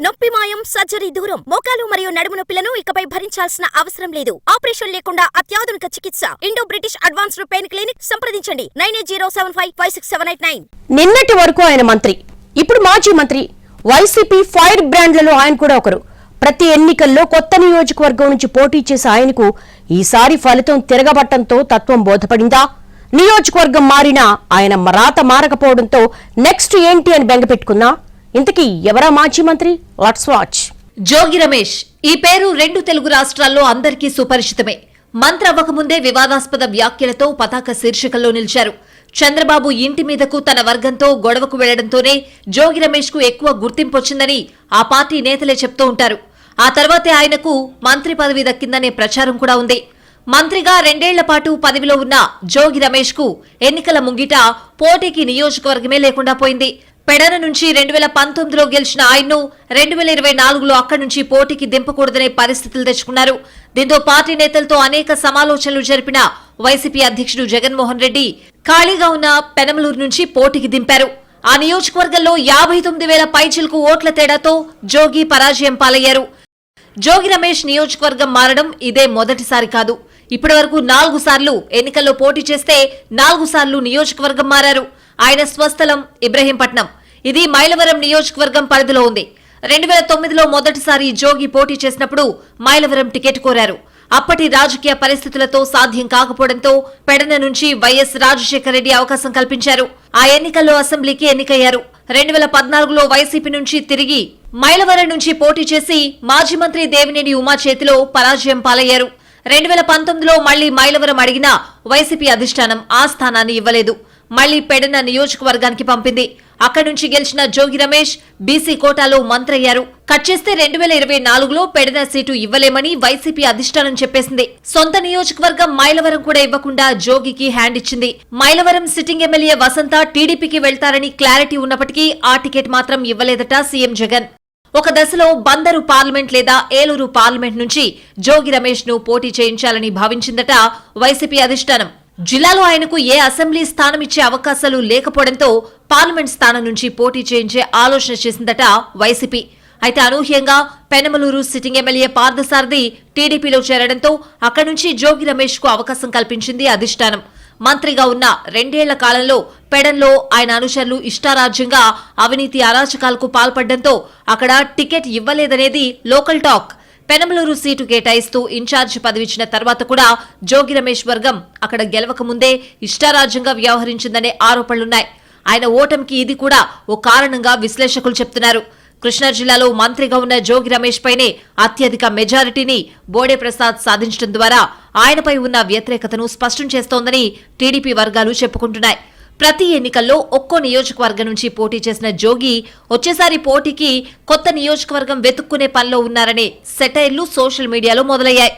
నొప్పి మాయం, సర్జరీ దూరం. మోకాలు మరియు నడుము నొప్పులను ఇకపై భరించాల్సిన అవసరం లేదు. ఆపరేషన్ లేకుండా అత్యాధునిక చికిత్స. Indo British advanced pain clinic సంప్రదించండి 9807556789. నిన్నటి వరకు ఆయన మంత్రి, ఇప్పుడు మాజీ మంత్రి. వైసీపీ ఫైర్ బ్రాండ్లలో ఆయన కూడా ఒకరు. ప్రతి ఎన్నికల్లో కొత్త నియోజకవర్గం నుంచి పోటీ చేసే ఆయనకు ఈసారి ఫలితం తిరగబట్టంతో తత్వం బోధపడిందా? నియోజకవర్గం మారినా ఆయన రాత మారకపోవడంతో నెక్స్ట్ ఏంటి అని బెంగపెట్టుకున్నా? ఇంతకీ ఎవరా మాజీ మంత్రి? Let's watch. జోగి రమేష్ ఈ పేరు రెండు తెలుగు రాష్ట్రాల్లో అందరికీ సుపరిచితమే. మంత్రి అవ్వకముందే వివాదాస్పద వ్యాఖ్యలతో పతాక శీర్షికల్లో నిలిచారు. చంద్రబాబు ఇంటి మీదకు తన వర్గంతో గొడవకు వెళ్లడంతోనే జోగి రమేష్ కు ఎక్కువ గుర్తింపు వచ్చిందని ఆ పార్టీ నేతలే చెప్తూ ఉంటారు. ఆ తర్వాతే ఆయనకు మంత్రి పదవి దక్కిందనే ప్రచారం కూడా ఉంది. మంత్రిగా 2 ఏళ్ల పాటు పదవిలో ఉన్న జోగి రమేష్ కు ఎన్నికల ముంగిట పోటీకి నియోజకవర్గమే లేకుండా పోయింది. పెడన నుంచి 2019లో గెలిచిన ఆయన్ను 2024లో అక్కడి నుంచి పోటీకి దింపకూడదనే పరిస్థితులు తెచ్చుకున్నారు. దీంతో పార్టీ నేతలతో అనేక సమాలోచనలు జరిపిన వైసీపీ అధ్యక్షుడు జగన్మోహన్ రెడ్డి ఖాళీగా ఉన్న పెనమలూరు నుంచి పోటీకి దింపారు. ఆ నియోజకవర్గంలో 59,000 పైచిలకు ఓట్ల తేడాతో జోగి పరాజయం పాలయ్యారు. జోగి రమేష్ నియోజకవర్గం మారడం ఇదే మొదటిసారి కాదు. ఇప్పటి వరకు 4 సార్లు ఎన్నికల్లో పోటీ చేస్తే 4 సార్లు నియోజకవర్గం మారారు. ఆయన స్వస్థలం ఇబ్రహీంపట్నం. ఇది మైలవరం నియోజకవర్గం పరిధిలో ఉంది. 2009లో మొదటిసారి జోగి పోటీ చేసినప్పుడు మైలవరం టికెట్ కోరారు. అప్పటి రాజకీయ పరిస్థితులతో సాధ్యం కాకపోవడంతో పెడన నుంచి వైఎస్ రాజశేఖర రెడ్డి అవకాశం కల్పించారు. ఆ ఎన్నికల్లో అసెంబ్లీకి ఎన్నికయ్యారు. 2014లో వైసీపీ నుంచి తిరిగి మైలవరం నుంచి పోటీ చేసి మాజీ మంత్రి దేవినేని ఉమా చేతిలో పరాజయం పాలయ్యారు. 2019లో మళ్లీ మైలవరం అడిగినా వైసీపీ అధిష్టానం ఆ స్థానాన్ని ఇవ్వలేదు. మళ్లీ పెడన నియోజకవర్గానికి పంపింది. అక్కడి నుంచి గెలిచిన జోగి రమేష్ బీసీ కోటాలో మంత్రి అయ్యారు. కట్ చేస్తే 2024లో పెడన సీటు ఇవ్వలేమని వైసీపీ అధిష్టానం చెప్పేసింది. సొంత నియోజకవర్గం మైలవరం కూడా ఇవ్వకుండా జోగికి హ్యాండ్ ఇచ్చింది. మైలవరం సిట్టింగ్ ఎమ్మెల్యే వసంత టీడీపీకి వెళ్తారని క్లారిటీ ఉన్నప్పటికీ ఆ టికెట్ మాత్రం ఇవ్వలేదట సీఎం జగన్. ఒక దశలో బందరు పార్లమెంట్ లేదా ఏలూరు పార్లమెంట్ నుంచి జోగి రమేష్ ను పోటీ చేయించాలని భావించిందట వైసీపీ అధిష్టానం. జిల్లాలో ఆయనకు ఏ అసెంబ్లీ స్థానం ఇచ్చే అవకాశాలు లేకపోవడంతో పార్లమెంట్ స్థానం నుంచి పోటీ చేయించే ఆలోచన చేసిందట వైసీపీ. అయితే అనూహ్యంగా పెనమలూరు సిట్టింగ్ ఎమ్మెల్యే పార్థసారథి టీడీపీలో చేరడంతో అక్కడి నుంచి జోగి రమేష్ కు అవకాశం కల్పించింది అధిష్టానం. మంత్రిగా ఉన్న 2 ఏళ్ల కాలంలో పెడన్లో ఆయన అనుచరులు ఇష్టారాజ్యంగా అవినీతి అరాచకాలకు పాల్పడడంతో అక్కడ టికెట్ ఇవ్వలేదనేది లోకల్ టాక్. పెనమలూరు సీటు కేటాయిస్తూ ఇన్ఛార్జ్ పదవిచ్చిన తర్వాత కూడా జోగి రమేష్ వర్గం అక్కడ గెలవక ముందే ఇష్టారాజ్యంగా వ్యవహరించిందనే ఆరోపణలున్నాయి. ఆయన ఓటమికి ఇది కూడా ఓ కారణంగా విశ్లేషకులు చెప్తున్నారు. కృష్ణా జిల్లాలో మంత్రిగా ఉన్న జోగి రమేష్ పైనే అత్యధిక మెజారిటీని బోడే ప్రసాద్ సాధించడం ద్వారా ఆయనపై ఉన్న వ్యతిరేకతను స్పష్టం చేస్తోందని టీడీపీ వర్గాలు చెప్పుకుంటున్నాయి. ప్రతి ఎన్నికల్లో ఒక్కో నియోజకవర్గం నుంచి పోటీ చేసిన జోగి వచ్చేసారి పోటీకి కొత్త నియోజకవర్గం వెతుక్కునే పనిలో ఉన్నారనే సెటైర్లు సోషల్ మీడియాలో మొదలయ్యాయి.